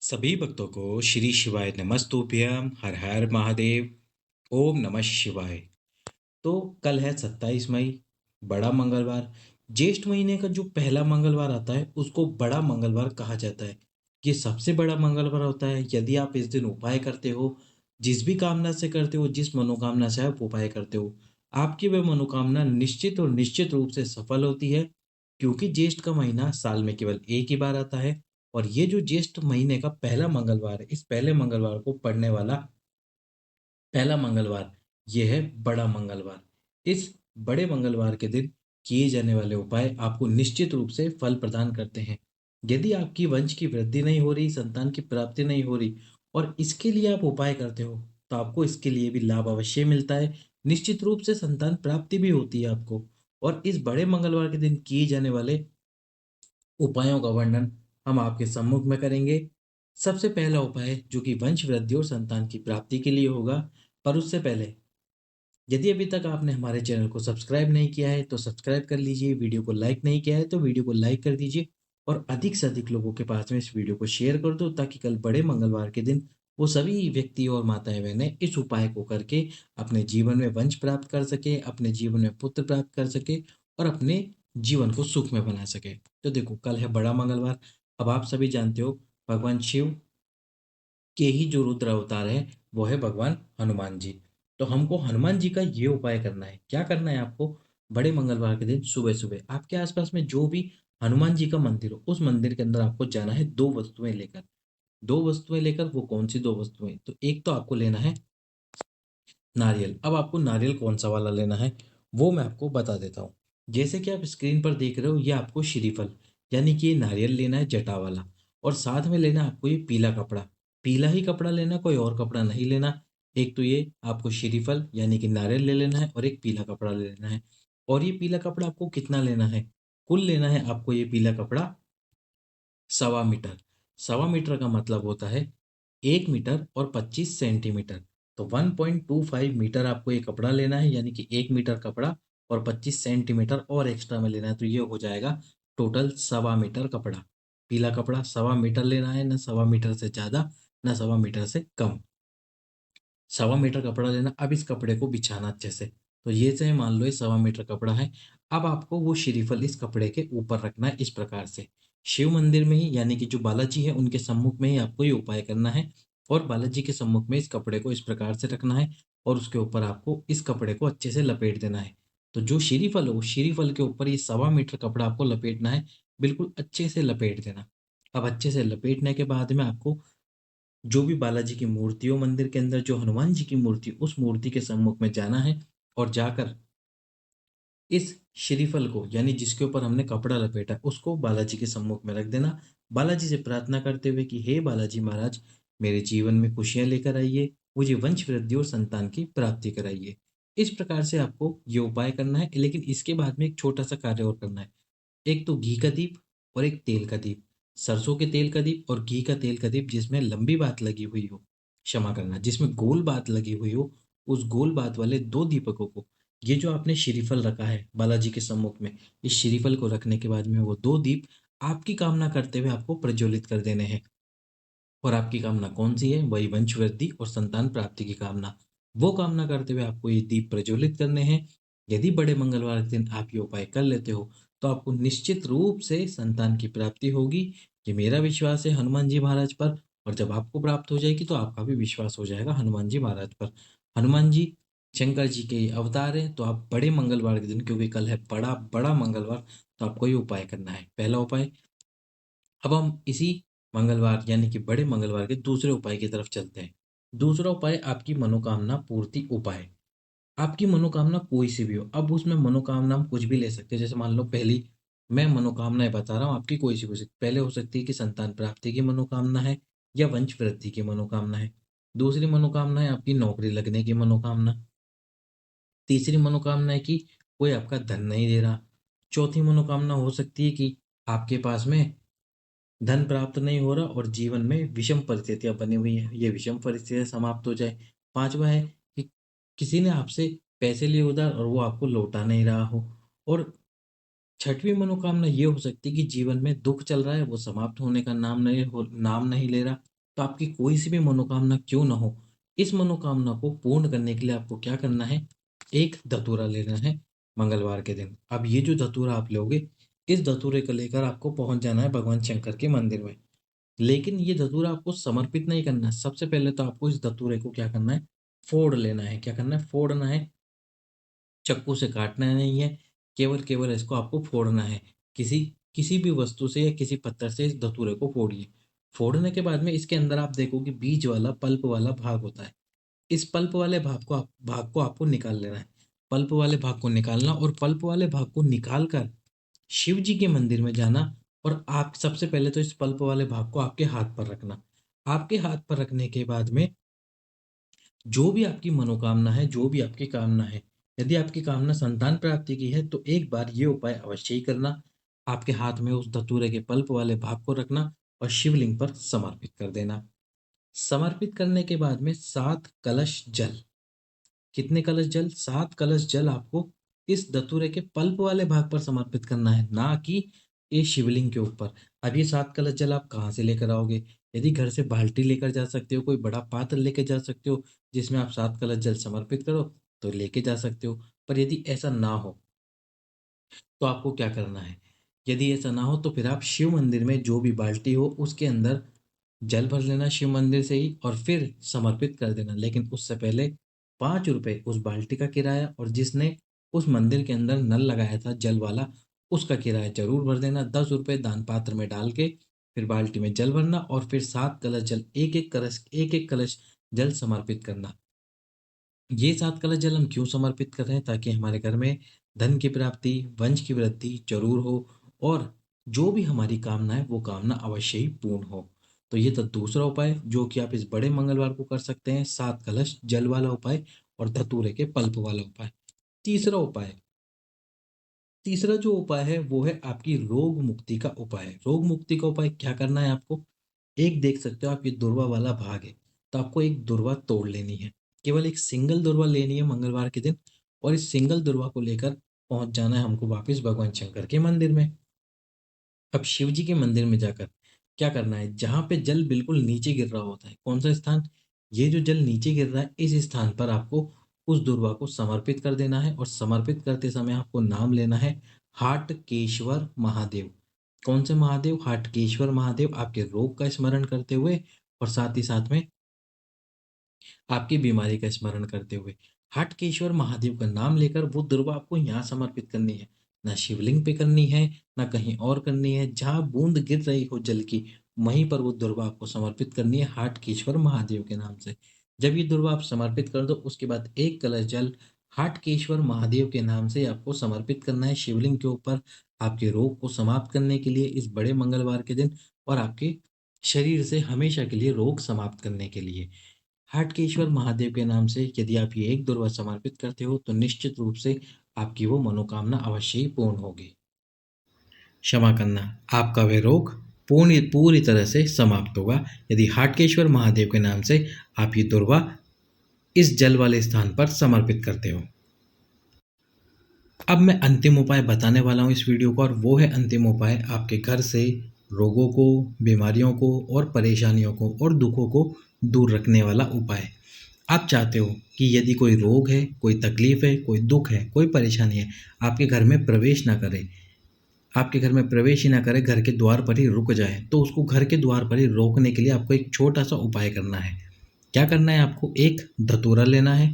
सभी भक्तों को श्री शिवाय नमस्तुभ्यम हर हर महादेव ओम नमः शिवाय। तो कल है 27 मई, बड़ा मंगलवार। ज्येष्ठ महीने का जो पहला मंगलवार आता है उसको बड़ा मंगलवार कहा जाता है। ये सबसे बड़ा मंगलवार होता है। यदि आप इस दिन उपाय करते हो, जिस भी कामना से करते हो, जिस मनोकामना से आप उपाय करते हो, आपकी वह मनोकामना निश्चित और निश्चित रूप से सफल होती है। क्योंकि ज्येष्ठ का महीना साल में केवल एक ही बार आता है। और ये जो ज्येष्ठ महीने का पहला मंगलवार है, इस पहले मंगलवार को पड़ने वाला पहला मंगलवार, ये है बड़ा मंगलवार। इस बड़े मंगलवार के दिन किए जाने वाले उपाय आपको निश्चित रूप से फल प्रदान करते हैं। यदि आपकी वंश की वृद्धि नहीं हो रही, संतान की प्राप्ति नहीं हो रही और इसके लिए आप उपाय करते हो, तो आपको इसके लिए भी लाभ अवश्य मिलता है। निश्चित रूप से संतान प्राप्ति भी होती है आपको। और इस बड़े मंगलवार के दिन किए जाने वाले उपायों का वर्णन हम आपके सम्मुख में करेंगे। सबसे पहला उपाय जो कि वंश वृद्धि और संतान की प्राप्ति के लिए होगा। पर उससे पहले, यदि अभी तक आपने हमारे चैनल को सब्सक्राइब नहीं किया है तो सब्सक्राइब कर लीजिए। वीडियो को लाइक नहीं किया है तो वीडियो को लाइक कर दीजिए और अधिक से अधिक लोगों के पास में इस वीडियो को शेयर कर दो, ताकि कल बड़े मंगलवार के दिन वो सभी व्यक्ति और माताएं बहनें इस उपाय को करके अपने जीवन में वंश प्राप्त कर सके, अपने जीवन में पुत्र प्राप्त कर सके और अपने जीवन को सुख में बना सके। तो देखो, कल है बड़ा मंगलवार। अब आप सभी जानते हो, भगवान शिव के ही जो रुद्र अवतार है वो है भगवान हनुमान जी। तो हमको हनुमान जी का ये उपाय करना है। क्या करना है आपको? बड़े मंगलवार के दिन सुबह सुबह आपके आसपास में जो भी हनुमान जी का मंदिर हो, उस मंदिर के अंदर आपको जाना है दो वस्तुएं लेकर। दो वस्तुएं लेकर, वो कौन सी दो वस्तुएं? तो एक तो आपको लेना है नारियल। अब आपको नारियल कौन सा वाला लेना है वो मैं आपको बता देता हूँ। जैसे कि आप स्क्रीन पर देख रहे हो, ये आपको श्रीफल यानी कि ये नारियल लेना है जटा वाला। और साथ में लेना है आपको ये पीला कपड़ा। पीला ही कपड़ा लेना, कोई और कपड़ा नहीं लेना। एक तो ये आपको श्रीफल यानी कि नारियल ले लेना है और एक पीला कपड़ा ले लेना है। और ये पीला कपड़ा आपको कितना लेना है? कुल लेना है आपको ये पीला कपड़ा 1.25 मीटर। 1.25 मीटर का मतलब होता है 1 मीटर और 25 सेंटीमीटर। तो 1.25 मीटर आपको ये कपड़ा लेना है, यानी कि 1 मीटर कपड़ा और 25 सेंटीमीटर और एक्स्ट्रा में लेना है। तो ये हो जाएगा टोटल 1.25 मीटर कपड़ा। पीला कपड़ा 1.25 मीटर लेना है, ना 1.25 मीटर से ज्यादा, ना 1.25 मीटर से कम। 1.25 मीटर कपड़ा लेना। अब इस कपड़े को बिछाना अच्छे से। तो ये से मान लो ये 1.25 मीटर कपड़ा है। अब आपको वो श्रीफल इस कपड़े के ऊपर रखना है इस प्रकार से। शिव मंदिर में ही, यानी कि जो बालाजी है उनके सम्मुख में ही आपको ये उपाय करना है। और बालाजी के सम्मुख में इस कपड़े को इस प्रकार से रखना है और उसके ऊपर आपको इस कपड़े को अच्छे से लपेट देना है। तो जो श्रीफल हो, श्रीफल के ऊपर ये 1.25 मीटर कपड़ा आपको लपेटना है। बिल्कुल अच्छे से लपेट देना। अब अच्छे से लपेटने के बाद में आपको जो भी बालाजी की मूर्ति हो मंदिर के अंदर, जो हनुमान जी की मूर्ति, उस मूर्ति के सम्मुख में जाना है और जाकर इस श्रीफल को, यानी जिसके ऊपर हमने कपड़ा लपेटा, उसको बालाजी के सम्मुख में रख देना। बालाजी से प्रार्थना करते हुए कि हे बालाजी महाराज, मेरे जीवन में खुशियां लेकर आइए, मुझे वंश वृद्धि और संतान की प्राप्ति कराइए। इस प्रकार से आपको ये उपाय करना है। लेकिन इसके बाद में एक छोटा सा कार्य और करना है। एक तो घी का दीप और एक तेल का दीप। सरसों के तेल का दीप और घी का तेल का दीप जिसमें लंबी बात लगी हुई हो, क्षमा करना, जिसमें गोल बात लगी हुई हो, उस गोल बात वाले दो दीपकों को, ये जो आपने श्रीफल रखा है बालाजी के सम्मुख में, इस श्रीफल को रखने के बाद में वो दो दीप आपकी कामना करते हुए आपको प्रज्वलित कर देने हैं। और आपकी कामना कौन सी है? वही वंश वृद्धि और संतान प्राप्ति की कामना। वो कामना करते हुए आपको ये दीप प्रज्वलित करने हैं। यदि बड़े मंगलवार के दिन आप ये उपाय कर लेते हो, तो आपको निश्चित रूप से संतान की प्राप्ति होगी। ये मेरा विश्वास है हनुमान जी महाराज पर। और जब आपको प्राप्त हो जाएगी तो आपका भी विश्वास हो जाएगा हनुमान जी महाराज पर। हनुमान जी शंकर जी के अवतार हैं। तो आप बड़े मंगलवार के दिन, क्योंकि कल है बड़ा बड़ा मंगलवार, तो आपको ये उपाय करना है। पहला उपाय। अब हम इसी मंगलवार यानी कि बड़े मंगलवार के दूसरे उपाय की तरफ चलते हैं। दूसरा उपाय आपकी मनोकामना पूर्ति उपाय। आपकी मनोकामना कोई सी भी हो, अब उसमें मनोकामना हम कुछ भी ले सकते हैं। जैसे मान लो, पहली मैं मनोकामनाएं बता रहा हूँ, आपकी कोई सी हो सकती। पहले हो सकती है कि संतान प्राप्ति की मनोकामना है या वंश वृद्धि की मनोकामना है। दूसरी मनोकामना है आपकी नौकरी लगने की मनोकामना। तीसरी मनोकामना है कि कोई आपका धन नहीं दे रहा। चौथी मनोकामना हो सकती है कि आपके पास में धन प्राप्त नहीं हो रहा और जीवन में विषम परिस्थितियां बनी हुई हैं, ये विषम परिस्थितियां समाप्त हो जाए। पांचवा है कि किसी ने आपसे पैसे लिए उधार और वो आपको लौटा नहीं रहा हो। और छठवीं मनोकामना ये हो सकती है कि जीवन में दुख चल रहा है, वो समाप्त होने का नाम नहीं ले रहा। तो आपकी कोई सी भी मनोकामना क्यों ना हो, इस मनोकामना को पूर्ण करने के लिए आपको क्या करना है, एक धतूरा लेना है मंगलवार के दिन। अब ये जो धतूरा आप लोगे, इस धतूरे को लेकर आपको पहुंच जाना है भगवान शंकर के मंदिर में। लेकिन ये धतूरा आपको समर्पित नहीं करना है। सबसे पहले तो आपको इस धतूरे को क्या करना है, फोड़ लेना है। क्या करना है, फोड़ना है। चाकू से काटना नहीं है, केवल केवल इसको आपको फोड़ना है। किसी किसी भी वस्तु से या किसी पत्थर से इस धतूरे को फोड़िए। फोड़ने के बाद में इसके अंदर आप देखो कि बीज वाला पल्प वाला भाग होता है। इस पल्प वाले भाग को आपको निकाल लेना है। पल्प वाले भाग को निकालना, और पल्प वाले भाग को निकाल कर शिव जी के मंदिर में जाना। और आप सबसे पहले तो इस पल्प वाले भाग को आपके हाथ पर रखना। आपके हाथ पर रखने के बाद में जो भी आपकी मनोकामना है, जो भी आपकी कामना है, यदि आपकी कामना संतान प्राप्ति की है तो एक बार ये उपाय अवश्य ही करना। आपके हाथ में उस धतूरे के पल्प वाले भाग को रखना और शिवलिंग पर समर्पित कर देना। समर्पित करने के बाद में 7 कलश जल, कितने कलश जल, 7 कलश जल आपको इस धतूरे के पल्प वाले भाग पर समर्पित करना है, ना कि ये शिवलिंग के ऊपर। अब ये 7 कलश जल आप कहाँ से लेकर आओगे? यदि घर से बाल्टी लेकर जा सकते हो, कोई बड़ा पात्र लेके जा सकते हो जिसमें आप 7 कलश जल समर्पित करो, तो लेके जा सकते हो। पर यदि ऐसा ना हो तो आपको क्या करना है? यदि ऐसा ना हो तो फिर आप शिव मंदिर में जो भी बाल्टी हो उसके अंदर जल भर लेना शिव मंदिर से ही, और फिर समर्पित कर देना। लेकिन उससे पहले 5 रुपए उस बाल्टी का किराया, और जिसने उस मंदिर के अंदर नल लगाया था जल वाला, उसका किराया जरूर भर देना। 10 रुपए दान पात्र में डाल के फिर बाल्टी में जल भरना, और फिर 7 कलश जल, एक एक कलश जल समर्पित करना। ये 7 कलश जल हम क्यों समर्पित कर रहे हैं? ताकि हमारे घर में धन की प्राप्ति, वंश की वृद्धि जरूर हो, और जो भी हमारी कामना है वो कामना अवश्य ही पूर्ण हो। तो ये तो दूसरा उपाय जो कि आप इस बड़े मंगलवार को कर सकते हैं, 7 कलश जल वाला उपाय और धतूरे के पल्प वाला उपाय। तीसरा उपाय, तीसरा जो उपाय है वो है आपकी रोग मुक्ति का उपाय। रोग मुक्ति का उपाय क्या करना है आपको? एक देख सकते हो आप, ये दुर्वा वाला भाग है, तो आपको एक दुर्वा तोड़ लेनी है। केवल एक सिंगल दुर्वा लेनी है मंगलवार के दिन, और इस सिंगल दुर्वा को लेकर पहुंच जाना है हमको वापस भगवान शंकर के मंदिर में। अब शिव जी के मंदिर में जाकर क्या करना है, जहां पे जल बिल्कुल नीचे गिर रहा होता है, कौन सा स्थान, ये जो जल नीचे गिर रहा है इस स्थान पर आपको उस दुर्वा को समर्पित कर देना है। और समर्पित करते समय आपको नाम लेना है हाटकेश्वर महादेव। कौन से महादेव? हाटकेश्वर महादेव, आपके रोग का स्मरण करते हुए और साथ ही साथ में आपकी बीमारी का स्मरण करते हुए। हाटकेश्वर महादेव का नाम लेकर वो दुर्वा आपको यहाँ समर्पित करनी है। ना शिवलिंग पे करनी है, ना कहीं और करनी है। जहाँ बूंद गिर रही हो जल की, वहीं पर वो दुर्वा आपको समर्पित करनी है हाटकेश्वर महादेव के नाम से। जब ये दुर्वा आप समर्पित कर दो, उसके बाद एक कलश जल हाटकेश्वर महादेव के नाम से आपको समर्पित करना है शिवलिंग के ऊपर, आपके रोग को समाप्त करने के लिए इस बड़े मंगलवार के दिन, और आपके शरीर से हमेशा के लिए रोग समाप्त करने के लिए। हाटकेश्वर महादेव के नाम से यदि आप ये एक दुर्वा समर्पित करते हो तो निश्चित रूप से आपकी वो मनोकामना अवश्य ही पूर्ण होगी। क्षमा करना, आपका वह रोग पूरी पूरी तरह से समाप्त होगा यदि हाटकेश्वर महादेव के नाम से आप ये दुर्वा इस जल वाले स्थान पर समर्पित करते हो। अब मैं अंतिम उपाय बताने वाला हूँ इस वीडियो को, और वो है अंतिम उपाय आपके घर से रोगों को, बीमारियों को और परेशानियों को और दुखों को दूर रखने वाला उपाय। आप चाहते हो कि यदि कोई रोग है, कोई तकलीफ है, कोई दुख है, कोई परेशानी है, आपके घर में प्रवेश ना करे, आपके घर में प्रवेश ही ना करे, घर के द्वार पर ही रुक जाए, तो उसको घर के द्वार पर ही रोकने के लिए आपको एक छोटा सा उपाय करना है। क्या करना है? आपको एक धतूरा लेना है,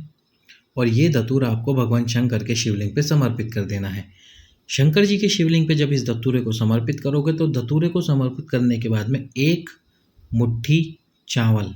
और ये धतूरा आपको भगवान शंकर के शिवलिंग पे समर्पित कर देना है। शंकर जी के शिवलिंग पे जब इस धतूरे को समर्पित करोगे तो धतूरे को समर्पित करने के बाद में एक मुट्ठी चावल,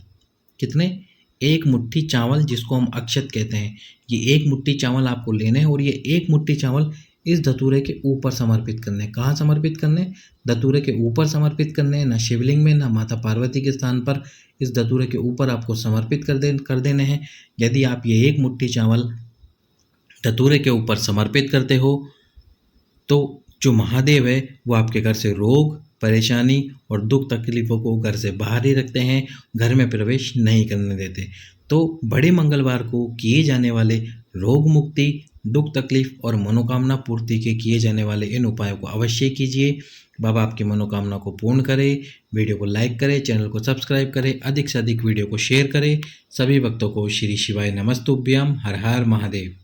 कितने? एक मुट्ठी चावल, जिसको हम अक्षत कहते हैं, ये एक मुट्ठी चावल आपको लेने हैं, और ये एक मुट्ठी चावल इस धतूरे के ऊपर समर्पित करने। कहाँ समर्पित करने? धतूरे के ऊपर समर्पित करने, ना शिवलिंग में ना माता पार्वती के स्थान पर, इस धतूरे के ऊपर आपको समर्पित कर देने हैं। यदि आप ये एक मुट्ठी चावल धतूरे के ऊपर समर्पित करते हो तो जो महादेव है वो आपके घर से रोग, परेशानी और दुख तकलीफ़ों को घर से बाहर ही रखते हैं, घर में प्रवेश नहीं करने देते। तो बड़े मंगलवार को किए जाने वाले रोग मुक्ति, दुख तकलीफ और मनोकामना पूर्ति के किए जाने वाले इन उपायों को अवश्य कीजिए। बाबा आपकी मनोकामना को पूर्ण करे। वीडियो को लाइक करें, चैनल को सब्सक्राइब करें, अधिक से अधिक वीडियो को शेयर करें। सभी भक्तों को श्री शिवाय नमस्तुभ्यम। हर हर महादेव।